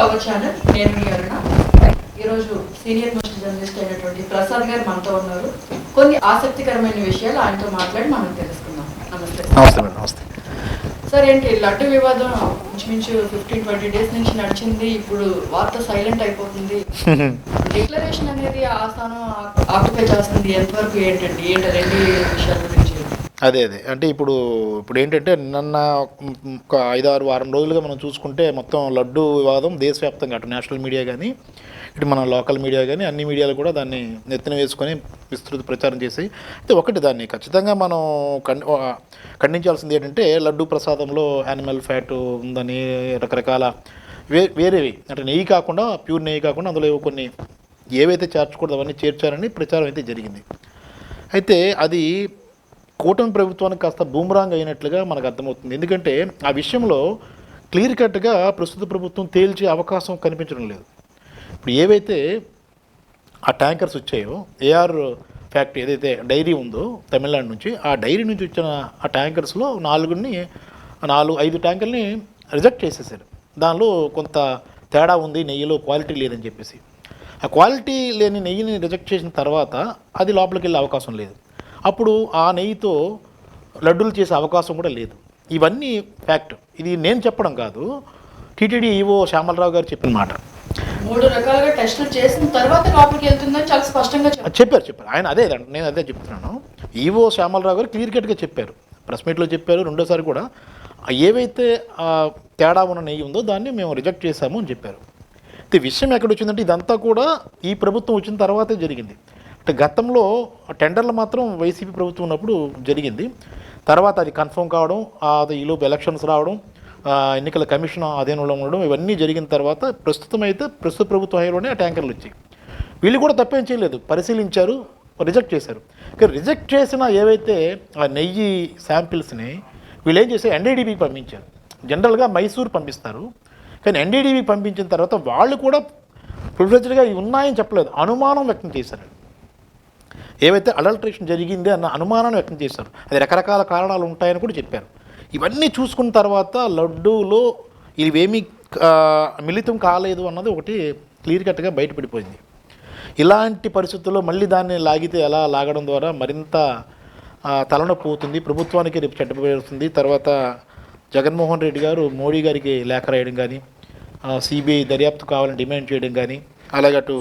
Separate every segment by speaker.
Speaker 1: Our channel. నేను మీ అరుణ. ఈరోజు senior most journalist అయినటువంటి ప్రసాద్ గారు మనతో ఉన్నారు. కొన్ని ఆసక్తికరమైన విషయాలు ఆయనతో మాట్లాడి మనం తెలుసుకుందాం. నమస్తే.
Speaker 2: నమస్తే మేడం. నమస్తే
Speaker 1: సార్. ఏంటి లడ్డు వివాదం ఇంచుమించు 15-20 డేస్ నుంచి నడిచింది. ఇప్పుడు వార్త సైలెంట్ అయిపోతుంది. డిక్లరేషన్ అనేది ఆ స్థానం ఆక్యుపై చేస్తుంది. ఎంతవరకు ఏంటండి రెండు విషయాల గురించి?
Speaker 2: అదే అంటే ఇప్పుడు ఏంటంటే నిన్న ఒక 5-6 వారం రోజులుగా మనం చూసుకుంటే మొత్తం లడ్డు వివాదం దేశవ్యాప్తంగా అటు నేషనల్ మీడియా కానీ ఇటు మన లోకల్ మీడియా కానీ అన్ని మీడియాలు కూడా దాన్ని నెత్తిన వేసుకొని విస్తృత ప్రచారం చేసి అయితే ఒకటి దాన్ని ఖచ్చితంగా మనం ఖండించాల్సింది ఏంటంటే లడ్డు ప్రసాదంలో యానిమల్ ఫ్యాట్ ఉందని రకరకాల వేరేవి అంటే నెయ్యి కాకుండా ప్యూర్ నెయ్యి కాకుండా అందులో కొన్ని ఏవైతే చేర్చకూడదు అవన్నీ చేర్చారని ప్రచారం అయితే జరిగింది. అయితే అది కూటమి ప్రభుత్వానికి కాస్త బూమరాంగ్ అయినట్లుగా మనకు అర్థమవుతుంది. ఎందుకంటే ఆ విషయంలో క్లియర్ కట్గా ప్రస్తుత ప్రభుత్వం తేల్చే అవకాశం కనిపించడం లేదు. ఇప్పుడు ఏవైతే ఆ ట్యాంకర్స్ వచ్చాయో ఏఆర్ ఫ్యాక్టరీ ఏదైతే డైరీ ఉందో తమిళనాడు నుంచి ఆ డైరీ నుంచి వచ్చిన ఆ ట్యాంకర్స్లో 5 ట్యాంకర్ని రిజెక్ట్ చేసేసారు. దానిలో కొంత తేడా ఉంది, నెయ్యిలో క్వాలిటీ లేదని చెప్పేసి. ఆ క్వాలిటీ లేని నెయ్యిని రిజెక్ట్ చేసిన తర్వాత అది లోపలికి వెళ్ళే అవకాశం లేదు. అప్పుడు ఆ నెయ్యితో లడ్డూలు చేసే అవకాశం కూడా లేదు. ఇవన్నీ ఫ్యాక్ట్. ఇది నేను చెప్పడం కాదు, టీటీడీ ఈవో శ్యామలరావు గారు చెప్పిన మాట.
Speaker 1: 3 రకాలుగా టెస్టులు చేసిన తర్వాత లోపలికి వెళ్తుందని చాలా స్పష్టంగా
Speaker 2: చెప్పారు. ఆయన నేను అదే చెప్తున్నాను. ఈవో శ్యామలరావు గారు క్లియర్ కట్గా చెప్పారు, ప్రెస్ మీట్లో చెప్పారు. రెండోసారి కూడా ఏవైతే తేడా ఉన్న నెయ్యి ఉందో దాన్ని మేము రిజెక్ట్ చేశాము అని చెప్పారు. అయితే విషయం ఎక్కడ వచ్చిందంటే ఇదంతా కూడా ఈ ప్రభుత్వం వచ్చిన తర్వాతే జరిగింది. అంటే గతంలో టెండర్లు మాత్రం వైసీపీ ప్రభుత్వం ఉన్నప్పుడు జరిగింది. తర్వాత అది కన్ఫర్మ్ కావడం, అది ఈలోపు ఎలక్షన్స్ రావడం, ఎన్నికల కమిషన్ అధీనంలో ఉండడం, ఇవన్నీ జరిగిన తర్వాత ప్రస్తుత ప్రభుత్వ హైలోనే ఆ ట్యాంకర్లు వచ్చాయి. వీళ్ళు కూడా తప్పేం చేయలేదు, పరిశీలించారు, రిజెక్ట్ చేశారు. కానీ రిజెక్ట్ చేసిన ఏవైతే ఆ నెయ్యి శాంపిల్స్ని వీళ్ళు ఏం చేశారు, ఎన్డీడీబీకి పంపించారు. జనరల్గా మైసూర్ పంపిస్తారు, కానీ ఎన్డీడీబీకి పంపించిన తర్వాత వాళ్ళు కూడా ప్రివిలేజ్డ్గా ఇవి ఉన్నాయని చెప్పలేదు, అనుమానం వ్యక్తం చేశారు. ఏవైతే అడల్ట్రేషన్ జరిగింది అన్న అనుమానాన్ని వ్యక్తం చేశారు. అది రకరకాల కారణాలు ఉంటాయని కూడా చెప్పారు. ఇవన్నీ చూసుకున్న తర్వాత లడ్డూలో ఇవేమీ మిళితం కాలేదు అన్నది ఒకటి క్లియర్ కట్గా బయటపడిపోయింది. ఇలాంటి పరిస్థితుల్లో మళ్ళీ దాన్ని లాగితే ఎలా లాగడం ద్వారా మరింత తలనొప్పి అవుతుంది, ప్రభుత్వానికి రేపు చెడ్డపడుతుంది. తర్వాత జగన్మోహన్ రెడ్డి గారు మోడీ గారికి లేఖ రాయడం కానీ, సిబిఐ దర్యాప్తు కావాలని డిమాండ్ చేయడం కానీ, అలాగే అటు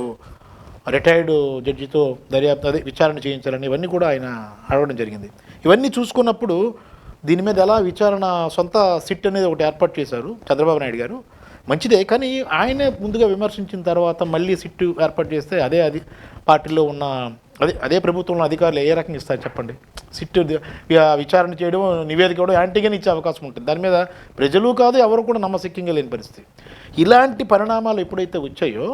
Speaker 2: రిటైర్డ్ జడ్జితో విచారణ చేయించాలని ఇవన్నీ కూడా ఆయన అడగడం జరిగింది. ఇవన్నీ చూసుకున్నప్పుడు దీని మీద ఎలా విచారణ సొంత సిట్ అనేది ఒకటి ఏర్పాటు చేశారు చంద్రబాబు నాయుడు గారు, మంచిదే. కానీ ఆయనే ముందుగా విమర్శించిన తర్వాత మళ్ళీ సిట్టు ఏర్పాటు చేస్తే అది పార్టీలో ఉన్న అదే ప్రభుత్వంలో అధికారులు ఏ రకంగా ఇస్తారు చెప్పండి. సిట్టు విచారణ చేయడం, నివేదిక ఇవ్వడం, యాంటీగానే ఇచ్చే అవకాశం ఉంటుంది. దాని మీద ప్రజలు కాదు ఎవరు కూడా నమ్మశక్యంగా లేని పరిస్థితి. ఇలాంటి పరిణామాలు ఎప్పుడైతే వచ్చాయో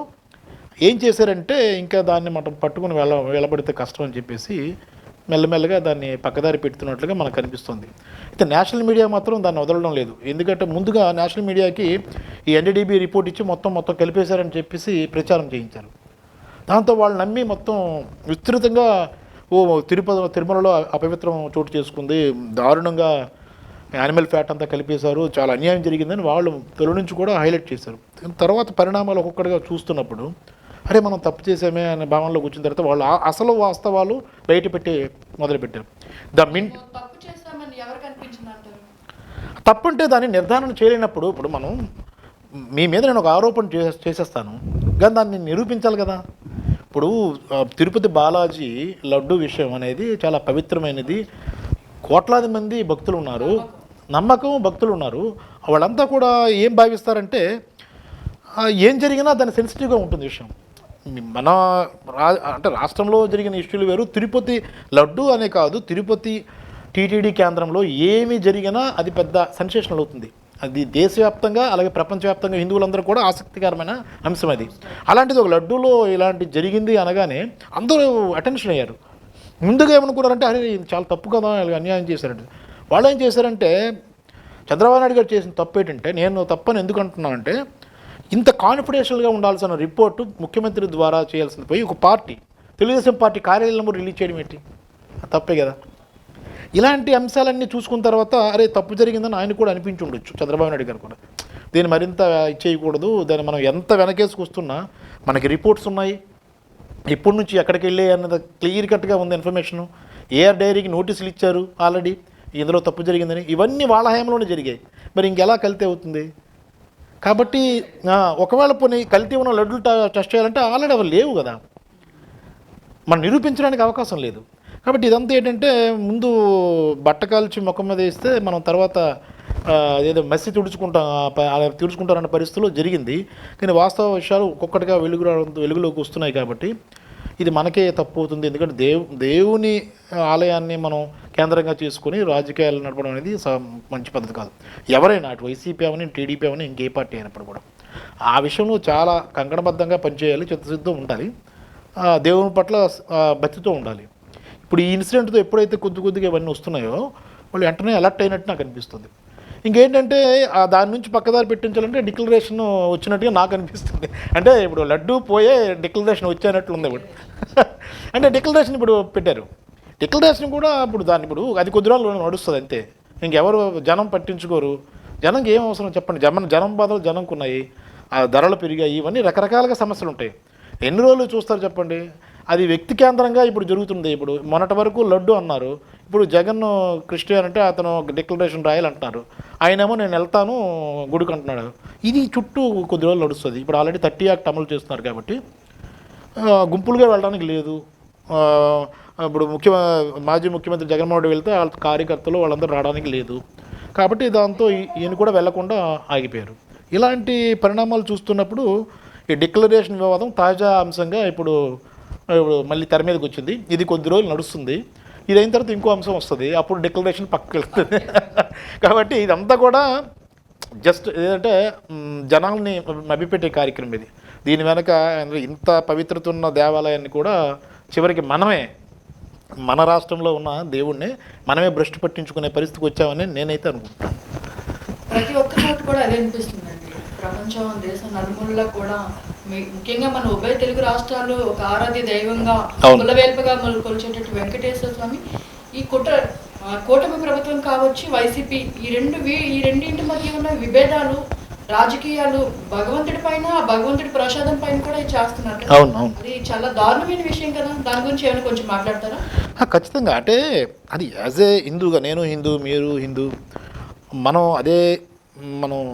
Speaker 2: ఏం చేశారంటే ఇంకా దాన్ని మనం పట్టుకుని వెళ్ళబడితే కష్టం అని చెప్పేసి మెల్లమెల్లగా దాన్ని పక్కదారి పెడుతున్నట్లుగా మనకు కనిపిస్తుంది. అయితే నేషనల్ మీడియా మాత్రం దాన్ని వదలడం లేదు. ఎందుకంటే ముందుగా నేషనల్ మీడియాకి ఈ ఎన్డీడీబీ రిపోర్ట్ ఇచ్చి మొత్తం కలిపేశారని చెప్పేసి ప్రచారం చేయించారు. దాంతో వాళ్ళు నమ్మి మొత్తం విస్తృతంగా తిరుమలలో అపవిత్రం చోటు చేసుకుంది, దారుణంగా యానిమల్ ఫ్యాట్ అంతా కలిపేశారు, చాలా అన్యాయం జరిగిందని వాళ్ళు తొలి నుంచి కూడా హైలైట్ చేశారు. తర్వాత పరిణామాలు ఒక్కొక్కటిగా చూస్తున్నప్పుడు అరే మనం తప్పు చేసామే అనే భావనలోకి వచ్చిన తర్వాత వాళ్ళు అసలు వాస్తవాలు బయట పెట్టి మొదలుపెట్టారు. తప్పు అంటే దాన్ని నిర్ధారణ చేయలేనప్పుడు ఇప్పుడు మనం మీ మీద నేను ఒక ఆరోపణ చేసేస్తాను, కానీ దాన్ని నిరూపించాలి కదా. ఇప్పుడు తిరుపతి బాలాజీ లడ్డు విషయం అనేది చాలా పవిత్రమైనది, కోట్లాది మంది భక్తులు ఉన్నారు, నమ్మకం భక్తులు ఉన్నారు. వాళ్ళంతా కూడా ఏం భావిస్తారంటే ఏం జరిగినా దాన్ని సెన్సిటివ్గా ఉంటుంది విషయం. మన అంటే రాష్ట్రంలో జరిగిన ఇష్యూలు వేరు, తిరుపతి లడ్డు అనే కాదు, తిరుపతి టీటీడీ కేంద్రంలో ఏమి జరిగినా అది పెద్ద సెన్సేషనల్ అవుతుంది. అది దేశవ్యాప్తంగా అలాగే ప్రపంచవ్యాప్తంగా హిందువులందరూ కూడా ఆసక్తికరమైన అంశం అది. అలాంటిది ఒక లడ్డూలో ఇలాంటి జరిగింది అనగానే అందరూ అటెన్షన్ అయ్యారు. ముందుగా ఏమనుకున్నారంటే అరే చాలా తప్పు కదా, అన్యాయం చేశారంటే. వాళ్ళు ఏం చేశారంటే చంద్రబాబు నాయుడు గారు చేసిన తప్పు ఏంటంటే, నేను తప్పని ఎందుకు అంటున్నానంటే ఇంత కాన్ఫిడెన్షియల్గా ఉండాల్సిన రిపోర్టు ముఖ్యమంత్రి ద్వారా చేయాల్సింది పోయి ఒక పార్టీ తెలుగుదేశం పార్టీ కార్యాలయంలో రిలీజ్ చేయడం ఏంటి, తప్పే కదా. ఇలాంటి అంశాలన్నీ చూసుకున్న తర్వాత అరే తప్పు జరిగిందని ఆయన కూడా అనిపించి ఉండొచ్చు చంద్రబాబు నాయుడు గారు కూడా. దీన్ని మరింత ఇచ్చేయకూడదు, దాన్ని మనం ఎంత వెనకేసుకొస్తున్నా మనకి రిపోర్ట్స్ ఉన్నాయి, ఇప్పటి నుంచి ఎక్కడికి వెళ్ళే అన్నది క్లియర్ కట్గా ఉంది ఇన్ఫర్మేషను. ఏఆర్ డైరీకి నోటీసులు ఇచ్చారు ఆల్రెడీ ఇందులో తప్పు జరిగిందని. ఇవన్నీ వాళ్ళ హయాంలోనే జరిగాయి. మరి ఇంకెలా కల్తీ అవుతుంది? కాబట్టి ఒకవేళ పోనీ కల్తీ ఉన్న లడ్డులు టెస్ట్ చేయాలంటే ఆల్రెడీ అవి లేవు కదా, మనం నిరూపించడానికి అవకాశం లేదు. కాబట్టి ఇదంతా ఏంటంటే ముందు బట్ట కాల్చి ముఖం మీద వేస్తే మనం తర్వాత ఏదో మెస్సి తుడుచుకుంటారన్న పరిస్థితుల్లో జరిగింది. కానీ వాస్తవ విషయాలు ఒక్కొక్కటిగా వెలుగులోకి వస్తున్నాయి. కాబట్టి ఇది మనకే తప్పు అవుతుంది. ఎందుకంటే దేవుని ఆలయాన్ని మనం కేంద్రంగా చేసుకుని రాజకీయాలు నడపడం అనేది మంచి పద్ధతి కాదు. ఎవరైనా అటు వైసీపీ అవని, టీడీపీ అవని, ఇంకే పార్టీ అయినప్పుడు కూడా ఆ విషయంలో చాలా కంకణబద్ధంగా పనిచేయాలి, చిత్తశుద్ధితో ఉండాలి, దేవుని పట్ల భక్తితో ఉండాలి. ఇప్పుడు ఈ ఇన్సిడెంట్తో ఎప్పుడైతే కొద్దిగా ఇవన్నీ వస్తున్నాయో వాళ్ళు వెంటనే అలర్ట్ అయినట్టు నాకు అనిపిస్తుంది. ఇంకేంటంటే దాని నుంచి పక్కదారి పెట్టించాలంటే డిక్లరేషన్ వచ్చినట్టుగా నాకు అనిపిస్తుంది. అంటే ఇప్పుడు లడ్డు పోయే డిక్లరేషన్ వచ్చేనట్లు ఉంది ఇప్పుడు. అంటే డిక్లరేషన్ ఇప్పుడు పెట్టారు, డిక్లరేషన్ కూడా ఇప్పుడు అది కొద్ది రోజులు నడుస్తుంది అంతే. ఇంకెవరు జనం పట్టించుకోరు. జనంకి ఏం అవసరం చెప్పండి? జనం బాధలు జనంకు ఉన్నాయి, ఆ ధరలు పెరిగాయి, ఇవన్నీ రకరకాలుగా సమస్యలు ఉంటాయి. ఎన్ని రోజులు చూస్తారు చెప్పండి? అది వ్యక్తి కేంద్రంగా ఇప్పుడు జరుగుతుంది. ఇప్పుడు మొన్నటి వరకు లడ్డు అన్నారు, ఇప్పుడు జగన్ క్రిస్టియన్ అంటే అతను డిక్లరేషన్ రాయాలంటున్నారు, ఆయనేమో నేను వెళ్తాను గుడికి అంటున్నాడు. ఇది చుట్టూ కొద్ది రోజులు నడుస్తుంది. ఇప్పుడు ఆల్రెడీ 30 యాక్ట్ అమలు చేస్తున్నారు కాబట్టి గుంపులుగా వెళ్ళడానికి లేదు. ఇప్పుడు మాజీ ముఖ్యమంత్రి జగన్మోహన్ రెడ్డి వెళ్తే వాళ్ళ కార్యకర్తలు వాళ్ళందరూ రావడానికి లేదు. కాబట్టి దాంతో ఈయన కూడా వెళ్లకుండా ఆగిపోయారు. ఇలాంటి పరిణామాలు చూస్తున్నప్పుడు ఈ డిక్లరేషన్ వివాదం తాజా అంశంగా ఇప్పుడు మళ్ళీ తెర మీదకి వచ్చింది. ఇది కొద్ది రోజులు నడుస్తుంది. ఇది అయిన తర్వాత ఇంకో అంశం వస్తుంది, అప్పుడు డిక్లరేషన్ పక్కకి వెళ్తుంది. కాబట్టి ఇదంతా కూడా జస్ట్ ఏదంటే జనాల్ని మభ్యపెట్టే కార్యక్రమం ఇది. దీని వెనక ఇంత పవిత్రత ఉన్న దేవాలయాన్ని కూడా చివరికి మన రాష్ట్రంలో ఉన్న దేవుణ్ణి మనమే భ్రష్టు పట్టించుకునే పరిస్థితికి వచ్చామని నేనైతే అనుకుంటున్నాను.
Speaker 1: ప్రతి ఒక్క చోట కూడా అదే అనిపిస్తుందండి. ప్రపంచం, దేశం నలుమూలలో కూడా ముఖ్యంగా మన ఉభయ తెలుగు రాష్ట్రాలు ఒక ఆరాధ్య దైవంగా కులవేల్పగా కొలిచేటట్టు వెంకటేశ్వర స్వామి, ఈ కూటమి ప్రభుత్వం కావచ్చు, వైసీపీ, ఈ రెండింటి మధ్య ఉన్న విభేదాలు, రాజకీయాలు భగవంతుడి పైన, భగవంతుడి ప్రసాదం పైన కూడా చేస్తున్నారు. అది చాలా దారుణమైన విషయం కదా. దాని గురించి ఏమైనా కొంచెం మాట్లాడతారా?
Speaker 2: ఖచ్చితంగా. అంటే అది యాజ్ ఏ హిందూగా, నేను హిందూ, మీరు హిందూ, మనం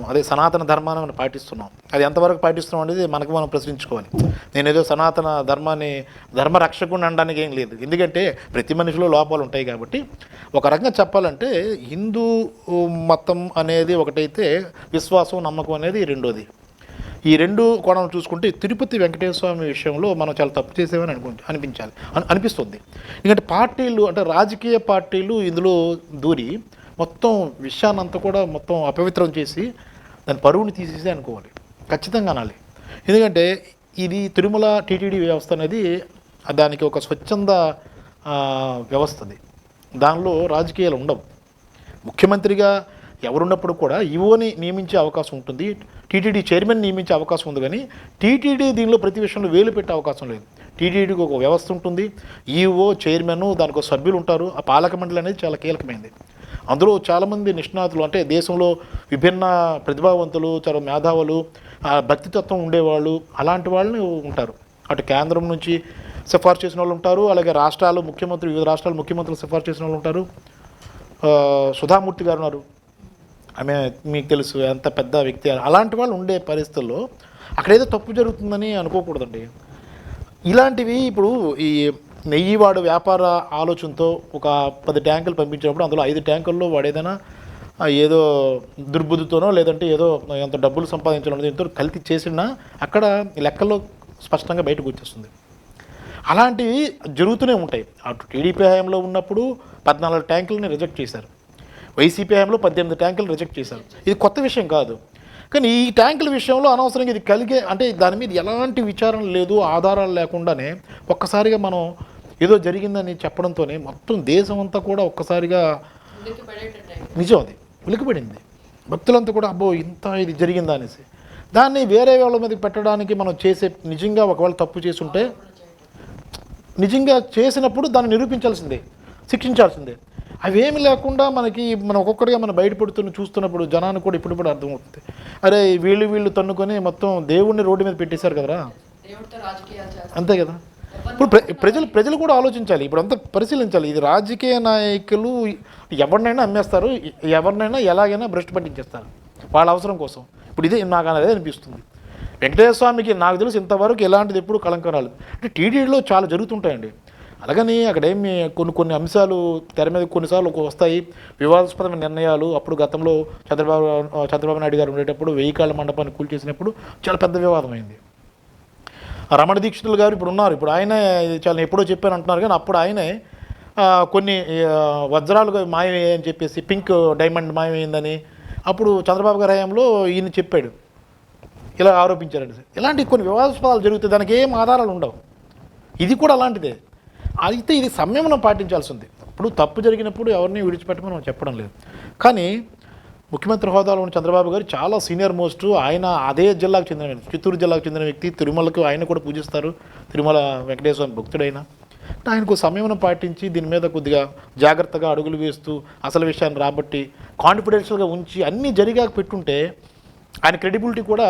Speaker 2: అదే సనాతన ధర్మాన్ని మనం పాటిస్తున్నాం. అది ఎంతవరకు పాటిస్తున్నాం అనేది మనం ప్రశ్నించుకోవాలి. నేనేదో సనాతన ధర్మరక్షకుని అనడానికి ఏం లేదు. ఎందుకంటే ప్రతి మనిషిలో లోపాలు ఉంటాయి. కాబట్టి ఒక రకంగా చెప్పాలంటే హిందూ మతం అనేది ఒకటైతే విశ్వాసం, నమ్మకం అనేది రెండోది. ఈ రెండు కోణాలు చూసుకుంటే తిరుపతి వెంకటేశ్వర స్వామి విషయంలో మనం చాలా తప్పు చేసేవని అనిపిస్తుంది. ఎందుకంటే పార్టీలు, అంటే రాజకీయ పార్టీలు ఇందులో దూరి మొత్తం విషయాన్నంతా కూడా మొత్తం అపవిత్రం చేసి దాని పరువుని తీసేసి అనుకోవాలి, ఖచ్చితంగా అనాలి. ఎందుకంటే ఇది తిరుమల టీటీడీ వ్యవస్థ అనేది దానికి ఒక స్వచ్ఛంద వ్యవస్థది. దానిలో రాజకీయాలు ఉండవు. ముఖ్యమంత్రిగా ఎవరున్నప్పుడు కూడా ఈవోని నియమించే అవకాశం ఉంటుంది, టీటీడీ చైర్మన్ నియమించే అవకాశం ఉంది. కానీ టీటీడీ దీనిలో ప్రతి విషయంలో వేలు పెట్టే అవకాశం లేదు. టీటీడీకి ఒక వ్యవస్థ ఉంటుంది, ఈవో, చైర్మన్, దానికి ఒక సభ్యులు ఉంటారు. ఆ పాలక మండలి అనేది చాలా కీలకమైనది. అందులో చాలామంది నిష్ణాతులు, అంటే దేశంలో విభిన్న ప్రతిభావంతులు, చాలా మేధావులు, భక్తితత్వం ఉండేవాళ్ళు, అలాంటి వాళ్ళు ఉంటారు. అటు కేంద్రం నుంచి సిఫార్సు చేసిన వాళ్ళు ఉంటారు, అలాగే వివిధ రాష్ట్రాల ముఖ్యమంత్రులు సిఫార్సు చేసిన వాళ్ళు ఉంటారు. సుధామూర్తి గారు ఉన్నారు, ఆమె మీకు తెలుసు ఎంత పెద్ద వ్యక్తి. అలాంటి వాళ్ళు ఉండే పరిస్థితుల్లో అక్కడ ఏదో తప్పు జరుగుతుందని అనుకోకూడదండి. ఇలాంటివి ఇప్పుడు ఈ నెయ్యివాడు వ్యాపార ఆలోచనతో ఒక 10 ట్యాంకులు పంపించినప్పుడు అందులో 5 ట్యాంకుల్లో వాడు ఏదో దుర్బుద్ధితోనో లేదంటే ఏదో ఎంత డబ్బులు సంపాదించడం దీంతో కల్తీ చేసినా అక్కడ లెక్కల్లో స్పష్టంగా బయటకు వచ్చేస్తుంది. అలాంటివి జరుగుతూనే ఉంటాయి. అటు టీడీపీ హయాంలో ఉన్నప్పుడు 14 ట్యాంకులని రిజెక్ట్ చేశారు, వైసీపీ హయాంలో 18 ట్యాంకులు రిజెక్ట్ చేశారు. ఇది కొత్త విషయం కాదు. కానీ ఈ ట్యాంకుల విషయంలో అనవసరంగా ఇది అంటే దాని మీద ఎలాంటి విచారణ లేదు, ఆధారాలు లేకుండానే ఒక్కసారిగా మనం ఏదో జరిగిందని చెప్పడంతోనే మొత్తం దేశం అంతా కూడా ఒక్కసారిగా నిజం అది ఉలికిపడింది. భక్తులంతా కూడా అబ్బో ఇది జరిగిందా అనేసి దాన్ని వేరే వాళ్ళ మీద పెట్టడానికి మనం నిజంగా ఒకవేళ తప్పు చేసి ఉంటే నిజంగా చేసినప్పుడు దాన్ని నిరూపించాల్సిందే, శిక్షించాల్సిందే. అవేమి లేకుండా మనం ఒక్కొక్కటిగా మనం బయటపడుతున్న చూస్తున్నప్పుడు జనానికి కూడా ఇప్పుడు అర్థమవుతుంది. అరే వీళ్ళు తన్నుకొని మొత్తం దేవుడిని రోడ్డు మీద పెట్టేశారు కదరా,
Speaker 1: దేవుడితో రాజకీయాలు చేస్తారు.
Speaker 2: అంతే కదా. ఇప్పుడు ప్రజలు కూడా ఆలోచించాలి, ఇప్పుడు అంతా పరిశీలించాలి. ఇది రాజకీయ నాయకులు ఎవరినైనా అమ్మేస్తారు, ఎవరినైనా ఎలాగైనా భ్రష్టు పట్టించేస్తారు వాళ్ళ అవసరం కోసం. ఇప్పుడు ఇదే నాకు అదే అనిపిస్తుంది. వెంకటేశ్వర స్వామికి నాకు తెలిసి ఇంతవరకు ఎలాంటిది ఎప్పుడు కళంకం రాలేదు. అంటే టీటీడీలో చాలా జరుగుతుంటాయండి. అలాగని అక్కడేమి కొన్ని అంశాలు తెర మీద కొన్నిసార్లు వస్తాయి, వివాదాస్పదమైన నిర్ణయాలు. అప్పుడు గతంలో చంద్రబాబు నాయుడు గారు ఉండేటప్పుడు 1000 కాళ్ళ మండపాన్ని కూల్చేసినప్పుడు చాలా పెద్ద వివాదం అయింది. రమణ దీక్షితులు గారు ఇప్పుడు ఉన్నారు, ఇప్పుడు ఆయన చాలా ఎప్పుడో చెప్పాను అంటున్నారు, కానీ అప్పుడు ఆయనే కొన్ని వజ్రాలు మాయమయ్యాయి అని చెప్పేసి, పింక్ డైమండ్ మాయమైందని అప్పుడు చంద్రబాబు గారి హయాంలో ఈయన చెప్పాడు, ఇలా ఆరోపించారండి. ఇలాంటి కొన్ని వివాదాస్పదాలు జరుగుతాయి, దానికి ఏం ఆధారాలు ఉండవు. ఇది కూడా అలాంటిదే. అయితే ఇది సంయమనం పాటించాల్సింది. ఇప్పుడు తప్పు జరిగినప్పుడు ఎవరిని విడిచిపెట్టమని మనం చెప్పడం లేదు, కానీ ముఖ్యమంత్రి హోదాలో ఉన్న చంద్రబాబు గారు చాలా సీనియర్ మోస్ట్. ఆయన అదే జిల్లాకు చెందిన వ్యక్తి, చిత్తూరు జిల్లాకు చెందిన వ్యక్తి. తిరుమలకు ఆయన కూడా పూజిస్తారు, తిరుమల వెంకటేశ్వర స్వామి భక్తుడైన. ఆయనకు సంయమనం పాటించి దీని మీద కొద్దిగా జాగ్రత్తగా అడుగులు వేస్తూ అసలు విషయాన్ని రాబట్టి కాన్ఫిడెన్షియల్గా ఉంచి అన్నీ జరిగాక పెట్టుంటే ఆయన క్రెడిబిలిటీ కూడా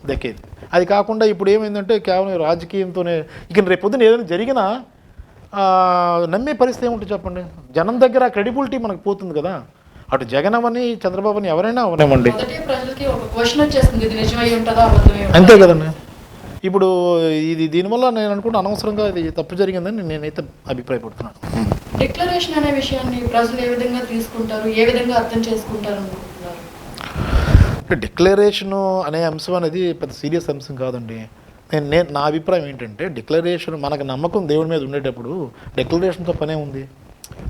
Speaker 2: దక్కేది. అది కాకుండా ఇప్పుడు ఏమైందంటే కేవలం రాజకీయంతోనే ఇక రేపు పొద్దున ఏదైనా జరిగినా నమ్మే పరిస్థితి ఏముంటుంది చెప్పండి. జనం దగ్గర క్రెడిబిలిటీ మనకు పోతుంది కదా. అటు జగన్ అవని చంద్రబాబుని ఎవరైనా అవనివ్వండి, అంతే కదండి. ఇప్పుడు దీనివల్ల నేను అనుకుంటే అనవసరంగా ఇది తప్పు జరిగిందని నేనైతే అభిప్రాయపడుతున్నాను.
Speaker 1: డిక్లరేషన్ అనే విషయాన్ని ప్రజలు ఏ విధంగా తీసుకుంటారు, ఏ విధంగా అర్థం చేసుకుంటారు అనుకుంటున్నారు?
Speaker 2: డిక్లరేషను అనే అంశం అనేది పెద్ద సీరియస్ అంశం కాదండి. నా అభిప్రాయం ఏంటంటే, డిక్లరేషన్ మనకు నమ్మకం దేవుడి మీద ఉండేటప్పుడు డిక్లరేషన్తో పనే ఉంది.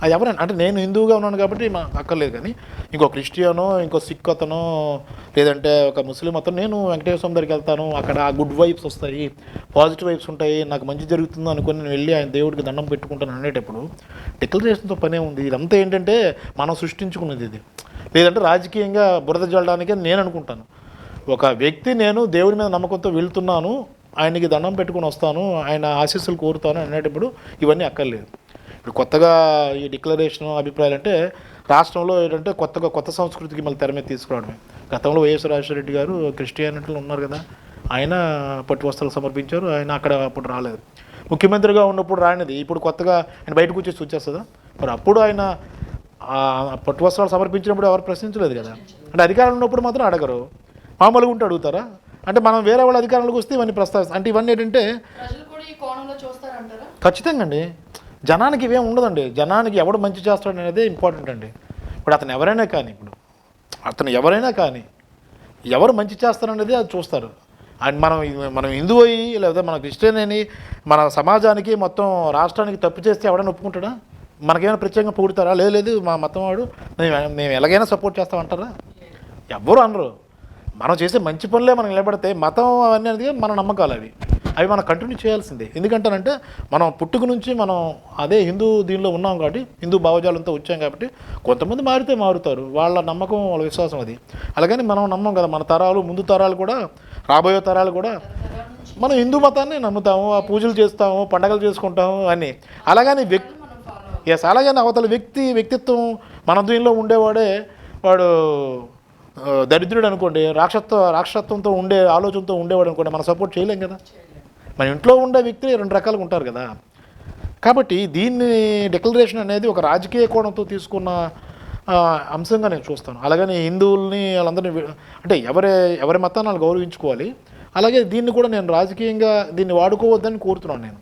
Speaker 2: అది ఎవరైనా, అంటే నేను హిందువుగా ఉన్నాను కాబట్టి అక్కర్లేదు, కానీ ఇంకో క్రిస్టియనో ఇంకో సిక్ అతనో లేదంటే ఒక ముస్లిం అతను నేను వెంకటేశ్వర స్వామి దగ్గరికి వెళ్తాను, అక్కడ ఆ గుడ్ వైబ్స్ వస్తాయి, పాజిటివ్ వైబ్స్ ఉంటాయి, నాకు మంచి జరుగుతుందో అనుకుని నేను వెళ్ళి ఆయన దేవుడికి దండం పెట్టుకుంటాను అనేటప్పుడు డిక్లరేషన్తో పనే ఉంది. ఇదంతా ఏంటంటే మనం సృష్టించుకున్నది ఇది, లేదంటే రాజకీయంగా బురద జల్లడానికే నేను అనుకుంటాను. ఒక వ్యక్తి నేను దేవుడి మీద నమ్మకంతో వెళ్తున్నాను, ఆయనకి దండం పెట్టుకుని వస్తాను, ఆయన ఆశీస్సులు కోరుతాను అనేటప్పుడు ఇవన్నీ అక్కర్లేదు. ఇప్పుడు కొత్తగా ఈ డిక్లరేషన్ అభిప్రాయాలు అంటే రాష్ట్రంలో ఏంటంటే కొత్త సంస్కృతికి మళ్ళీ తెర మీద తీసుకురావడమే. గతంలో వైఎస్ రాజశేఖర గారు క్రిస్టియానిటీలో ఉన్నారు కదా, ఆయన పట్టు వస్త్రాలు సమర్పించారు, ఆయన అక్కడ అప్పుడు రాలేదు. ముఖ్యమంత్రిగా ఉన్నప్పుడు రానిది ఇప్పుడు కొత్తగా ఆయన బయటకు వచ్చేసి వచ్చేస్తుందా? మరి అప్పుడు ఆయన పట్టు వస్త్రాలు సమర్పించినప్పుడు ఎవరు ప్రశ్నించలేదు కదా. అంటే అధికారంలో ఉన్నప్పుడు మాత్రం అడగరు, మామూలుగా ఉంటే అడుగుతారా? అంటే మనం వేరే వాళ్ళ అధికారంలోకి వస్తే ఇవన్నీ ప్రస్తావిస్తాం. అంటే ఇవన్నీ ఏంటంటే ఖచ్చితంగా అండి, జనానికి ఇవేం ఉండదండి. జనానికి ఎవడు మంచి చేస్తాడు అనేది ఇంపార్టెంట్ అండి. ఇప్పుడు అతను ఎవరైనా కానీ ఎవరు మంచి చేస్తారనేది అది చూస్తారు. అండ్ మనం హిందూ అయ్యి లేదా మన క్రిస్టియన్ అని మన సమాజానికి మొత్తం రాష్ట్రానికి తప్పు చేస్తే ఎవడైనా ఒప్పుకుంటాడా? మనకేమైనా ప్రత్యేకంగా పొగుడతారా? లేదు మా మతం వాడు మేము ఎలాగైనా సపోర్ట్ చేస్తామంటారా? ఎవ్వరు అనరు. మనం చేసే మంచి పనులే మనకు నిలబడితే మతం అవన్నీ అనేది మన నమ్మకాలు, అవి మనం కంటిన్యూ చేయాల్సిందే. ఎందుకంటానంటే మనం పుట్టుక నుంచి మనం అదే హిందూ దీనిలో ఉన్నాం కాబట్టి, హిందూ భావజాలంతో వచ్చాం కాబట్టి కొంతమంది మారితే మారుతారు, వాళ్ళ నమ్మకం వాళ్ళ విశ్వాసం అది. అలాగని మనం నమ్మం కదా, మన తరాలు ముందు తరాలు కూడా రాబోయే తరాలు కూడా మనం హిందూ మతాన్ని నమ్ముతాము, ఆ పూజలు చేస్తాము, పండగలు చేసుకుంటాము అన్నీ. అలాగని అలాగని అవతల వ్యక్తిత్వం మన దీనిలో ఉండేవాడే వాడు దరిద్రుడు అనుకోండి, రాక్షసత్వంతో ఉండే ఆలోచనతో ఉండేవాడు అనుకోండి, మనం సపోర్ట్ చేయలేం కదా. మన ఇంట్లో ఉండే వ్యక్తులు 2 రకాలుగా ఉంటారు కదా. కాబట్టి దీన్ని డిక్లరేషన్ అనేది ఒక రాజకీయ కోణంతో తీసుకున్న అంశంగా నేను చూస్తాను. అలాగని హిందువుల్ని వాళ్ళందరినీ అంటే ఎవరి మతాన్ని వాళ్ళు గౌరవించుకోవాలి. అలాగే దీన్ని కూడా నేను రాజకీయంగా దీన్ని వాడుకోవద్దని కోరుతున్నాను నేను.